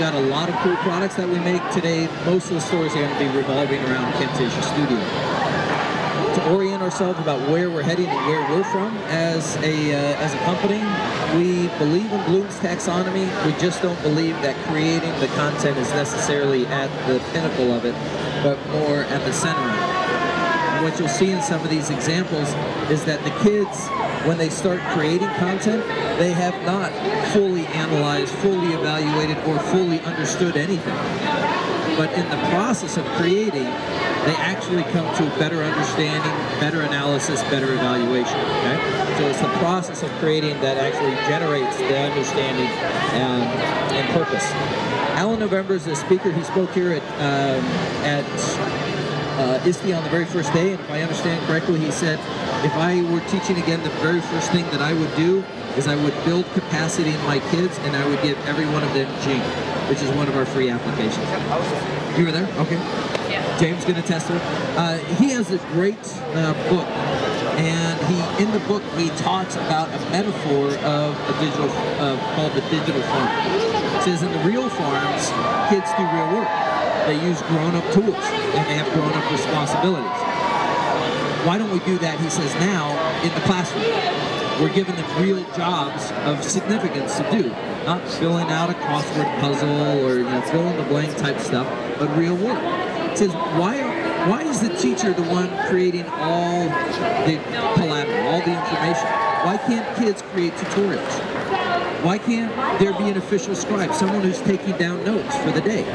got a lot of cool products that we make today. Most of the stores are going to be revolving around Camtasia Studio. To orient ourselves about where we're heading and where we're from as a company, we believe in Bloom's taxonomy. We just don't believe that creating the content is necessarily at the pinnacle of it, but more at the center of it. And what you'll see in some of these examples is that the kids, when they start creating content, they have not fully analyzed, fully evaluated, or fully understood anything. But in the process of creating, they actually come to a better understanding, better analysis, better evaluation. Okay? So it's the process of creating that actually generates the understanding and purpose. Alan November is a speaker. He spoke here at ISTE on the very first day, and if I understand correctly, he said, if I were teaching again, the very first thing that I would do is I would build capacity in my kids, and I would give every one of them Jing, which is one of our free applications. You were there? Okay. Yeah. James going to test it. He has a great book, and in the book he talks about a metaphor of a digital, called the digital farm. It says in the real farms, kids do real work. They use grown-up tools, and they have grown-up responsibilities. Why don't we do that, he says, now in the classroom? We're giving them real jobs of significance to do, not filling out a crossword puzzle or fill in the blank type stuff, but real work. It says, why is the teacher the one creating all the collateral, all the information? Why can't kids create tutorials? Why can't there be an official scribe, someone who's taking down notes for the day?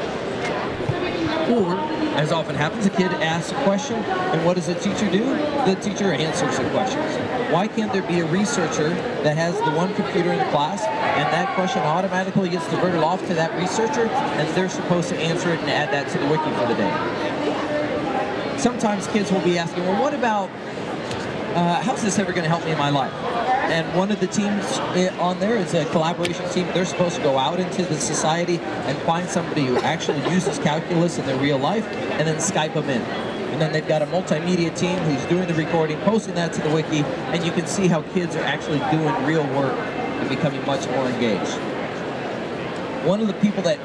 Or, as often happens, a kid asks a question, and what does the teacher do? The teacher answers the questions. Why can't there be a researcher that has the one computer in the class, and that question automatically gets diverted off to that researcher, and they're supposed to answer it and add that to the wiki for the day? Sometimes kids will be asking, well, what about, how's this ever going to help me in my life? And one of the teams on there is a collaboration team. They're supposed to go out into the society and find somebody who actually uses calculus in their real life and then Skype them in. And then they've got a multimedia team who's doing the recording, posting that to the wiki, and you can see how kids are actually doing real work and becoming much more engaged. One of the people that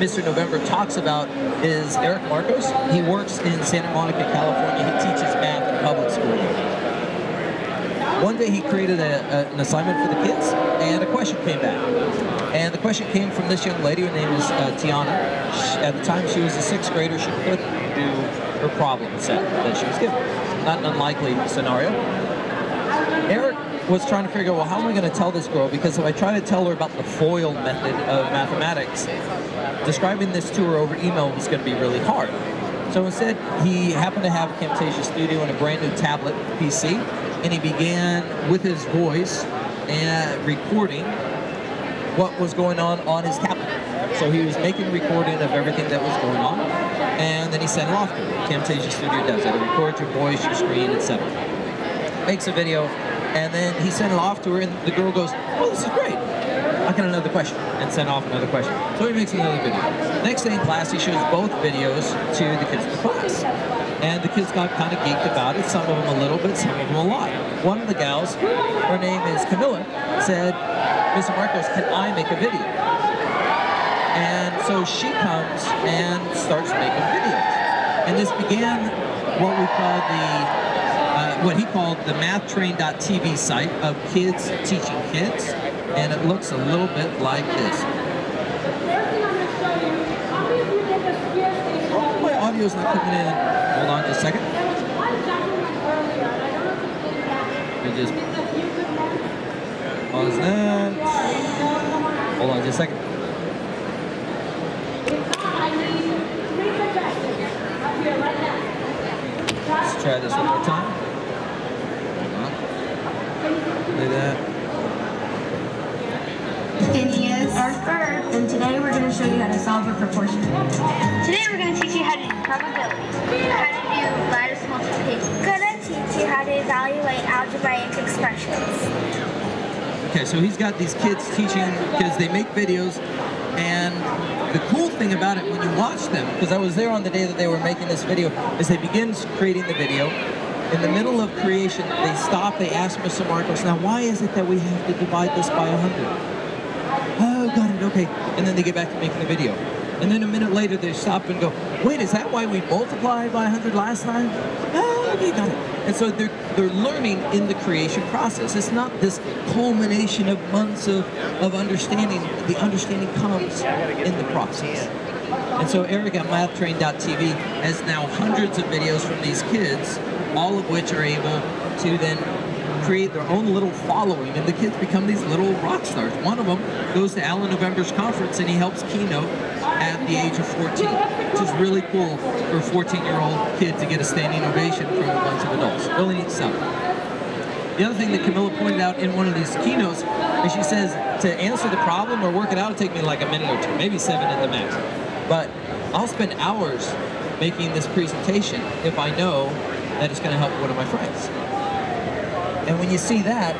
Mr. November talks about is Eric Marcos. He works in Santa Monica, California. He teaches math in public school. One day he created an assignment for the kids, and a question came back. And the question came from this young lady. Her name is Tiana. At the time, she was a 6th grader. She couldn't do her problem set that she was given. Not an unlikely scenario. Eric was trying to figure out, well, how am I going to tell this girl? Because if I try to tell her about the FOIL method of mathematics, describing this to her over email was going to be really hard. So instead, he happened to have Camtasia Studio and a brand new tablet PC, and he began with his voice and recording what was going on his tablet. So he was making a recording of everything that was going on, and then he sent it off to her. Camtasia Studio does it. It records your voice, your screen, etc. Makes a video, and then he sent it off to her, and the girl goes, "Oh, this is great. I got another question," and sent off another question. So he makes another video. Next day in class, he shows both videos to the kids in the class. And the kids got kind of geeked about it, some of them a little bit, some of them a lot. One of the gals, her name is Camilla, said, "Mr. Marcos, can I make a video?" And so she comes and starts making videos. And this began what we call what he called the mathtrain.tv site of kids teaching kids. And it looks a little bit like this. Oh, my audio's not coming in. Hold on just a second. Let me just pause that. Hold on just a second. Let's try this one more time. Hold on. Do that. He is our third, and today we're going to show you how to solve a proportion. Today we're going to teach you how to do probability, how to do lattice multiplication. We're going to teach you how to evaluate algebraic expressions. Okay, so he's got these kids teaching because they make videos, and the cool thing about it when you watch them, because I was there on the day that they were making this video, is they begin creating the video. In the middle of creation, they stop, they ask Mr. Marcos, "Now why is it that we have to divide this by 100? Oh, got it, okay, and then they get back to making the video. And then a minute later, they stop and go, wait, is that why we multiplied by 100 last time? Oh, okay, got it. And so they're learning in the creation process. It's not this culmination of months of understanding. The understanding comes in the process. And so Eric at MathTrain.tv has now hundreds of videos from these kids, all of which are able to then create their own little following, and the kids become these little rock stars. One of them goes to Alan November's conference, and he helps keynote at the age of 14, which is really cool for a 14-year-old kid to get a standing ovation from a bunch of adults. Really neat stuff. The other thing that Camilla pointed out in one of these keynotes is she says, to answer the problem or work it out, it'll take me like a minute or two, maybe 7 at the max. But I'll spend hours making this presentation if I know that it's going to help one of my friends. And when you see that,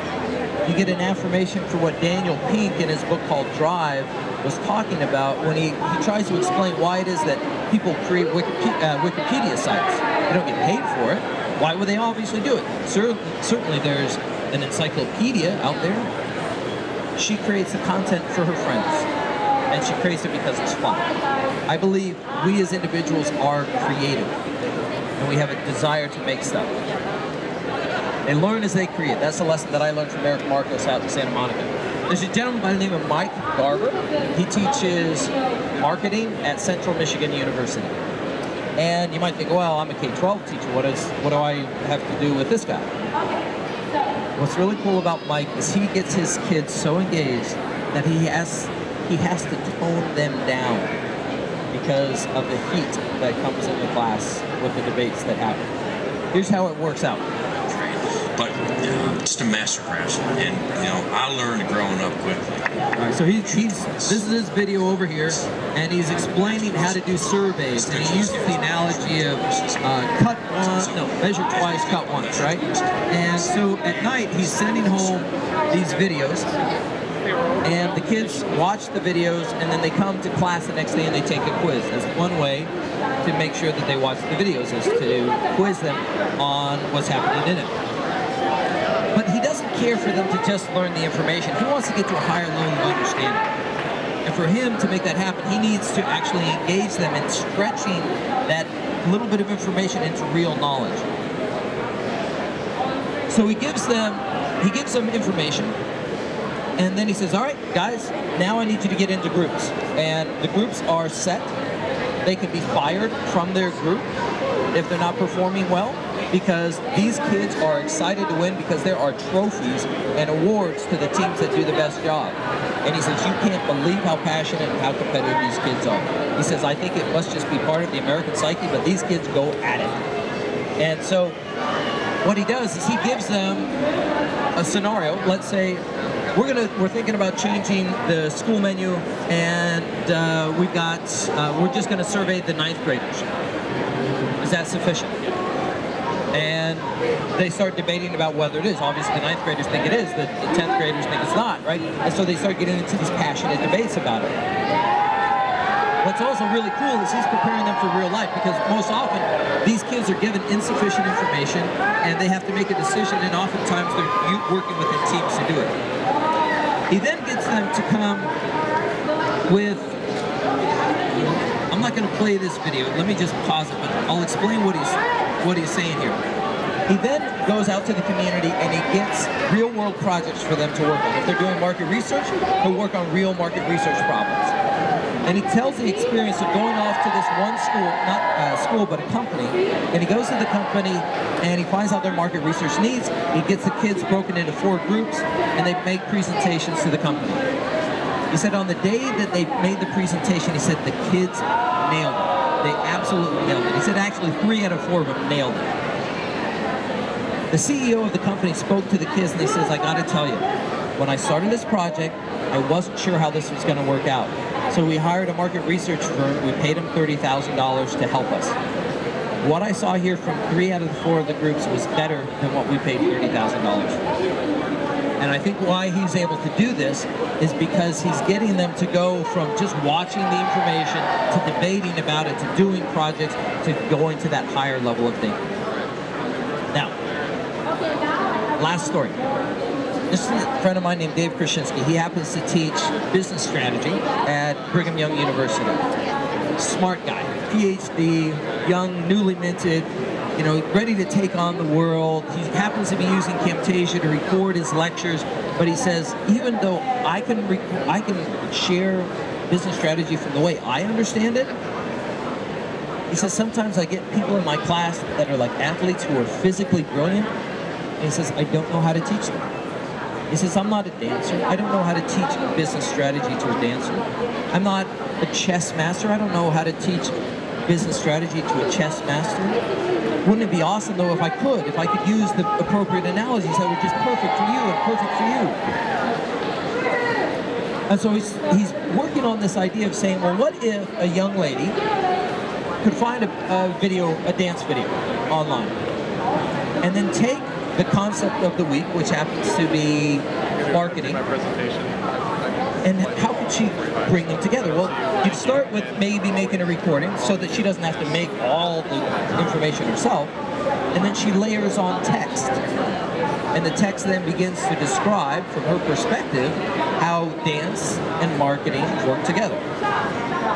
you get an affirmation for what Daniel Pink in his book called Drive was talking about when he tries to explain why it is that people create Wikipedia sites. They don't get paid for it. Why would they obviously do it? Certainly there's an encyclopedia out there. She creates the content for her friends, and she creates it because it's fun. I believe we as individuals are creative, and we have a desire to make stuff. They learn as they create. That's the lesson that I learned from Eric Marcos out in Santa Monica. There's a gentleman by the name of Mike Garber. He teaches marketing at Central Michigan University. And you might think, well, I'm a K-12 teacher. What do I have to do with this guy? What's really cool about Mike is he gets his kids so engaged that he has to tone them down because of the heat that comes in the class with the debates that happen. Here's how it works out. But just a masterclass, and I learned growing up quickly. All right, so this is his video over here, and he's explaining how to do surveys, and he uses the analogy of measure twice, cut once, right? And so at night he's sending home these videos, and the kids watch the videos, and then they come to class the next day and they take a quiz. That's one way to make sure that they watch the videos, is to quiz them on what's happening in it. But he doesn't care for them to just learn the information. He wants to get to a higher level of understanding. And for him to make that happen, he needs to actually engage them in stretching that little bit of information into real knowledge. So he gives them information, and then he says, all right, guys, now I need you to get into groups. And the groups are set. They can be fired from their group if they're not performing well, because these kids are excited to win because there are trophies and awards to the teams that do the best job. And he says, you can't believe how passionate and how competitive these kids are. He says, I think it must just be part of the American psyche, but these kids go at it. And so what he does is he gives them a scenario. Let's say we're thinking about changing the school menu, and we're just going to survey the 9th graders. Is that sufficient? And they start debating about whether it is. Obviously, the 9th graders think it is. The 10th graders think it's not, right? And so they start getting into these passionate debates about it. What's also really cool is he's preparing them for real life, because most often these kids are given insufficient information and they have to make a decision, and oftentimes they're working within teams to do it. He then gets them to come with, I'm not going to play this video, let me just pause it, but I'll explain what he's saying here. He then goes out to the community and he gets real-world projects for them to work on. If they're doing market research, he'll work on real market research problems. And he tells the experience of going off to this one school, not school, but a company, and he goes to the company and he finds out their market research needs. He gets the kids broken into 4 groups, and they make presentations to the company. He said on the day that they made the presentation, he said the kids nailed it. They absolutely nailed it. He said actually 3 out of 4 of them nailed it. The CEO of the company spoke to the kids and he says, I gotta tell you, when I started this project, I wasn't sure how this was gonna work out. So we hired a market research firm. We paid them $30,000 to help us. What I saw here from 3 out of the 4 of the groups was better than what we paid $30,000. And I think why he's able to do this is because he's getting them to go from just watching the information to debating about it, to doing projects, to going to that higher level of thinking. Now, last story. This is a friend of mine named Dave Krasinski. He happens to teach business strategy at Brigham Young University. Smart guy, PhD, young, newly minted, you know, ready to take on the world. He happens to be using Camtasia to record his lectures, but he says, even though I can share business strategy from the way I understand it, he says, sometimes I get people in my class that are like athletes who are physically brilliant, and he says, I don't know how to teach them. He says, I'm not a dancer. I don't know how to teach business strategy to a dancer. I'm not a chess master. I don't know how to teach business strategy to a chess master. Wouldn't it be awesome, though, if I could use the appropriate analogies that were just perfect for you and perfect for you? And so he's working on this idea of saying, well, what if a young lady could find a dance video online, and then take the concept of the week, which happens to be marketing, and how could she bring them together? Well, you'd start with maybe making a recording so that she doesn't have to make all the information herself, and then she layers on text. And the text then begins to describe, from her perspective, how dance and marketing work together.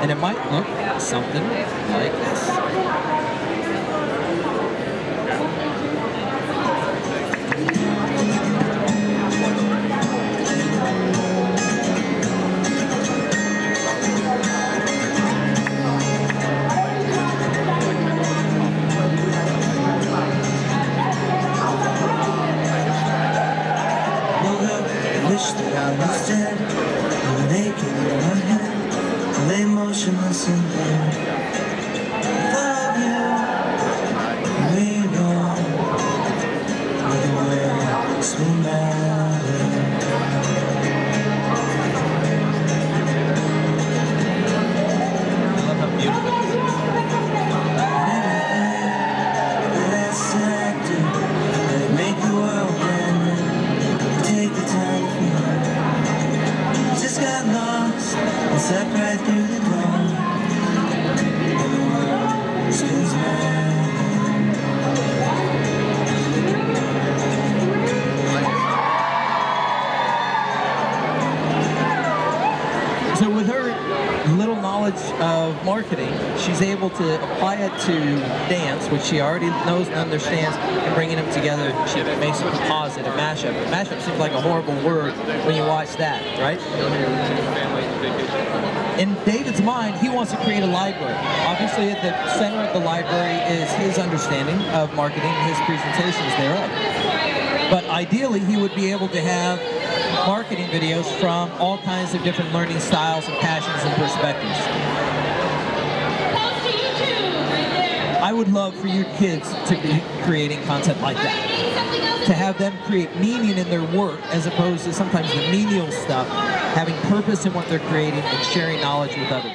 And it might look something like this. Wish that I was dead, I'm naked in my head, I lay motionless in bed. Thought of you, where you gone, where the words will matter. I love how beautiful it is. Everything that I said, do, let it make the world brand new. Take the time for you. Just got lost and slept right through the dawn. And the world spins round. So with her little knowledge of marketing, she's able to apply it to dance, which she already knows and understands, and bringing them together, she makes a composite, a mashup. A mashup seems like a horrible word when you watch that, right? In David's mind, he wants to create a library. Obviously, at the center of the library is his understanding of marketing, his presentations thereof. But ideally, he would be able to have marketing videos from all kinds of different learning styles and passions and perspectives. I would love for your kids to be creating content like that. To have them create meaning in their work as opposed to sometimes the menial stuff, having purpose in what they're creating and sharing knowledge with others.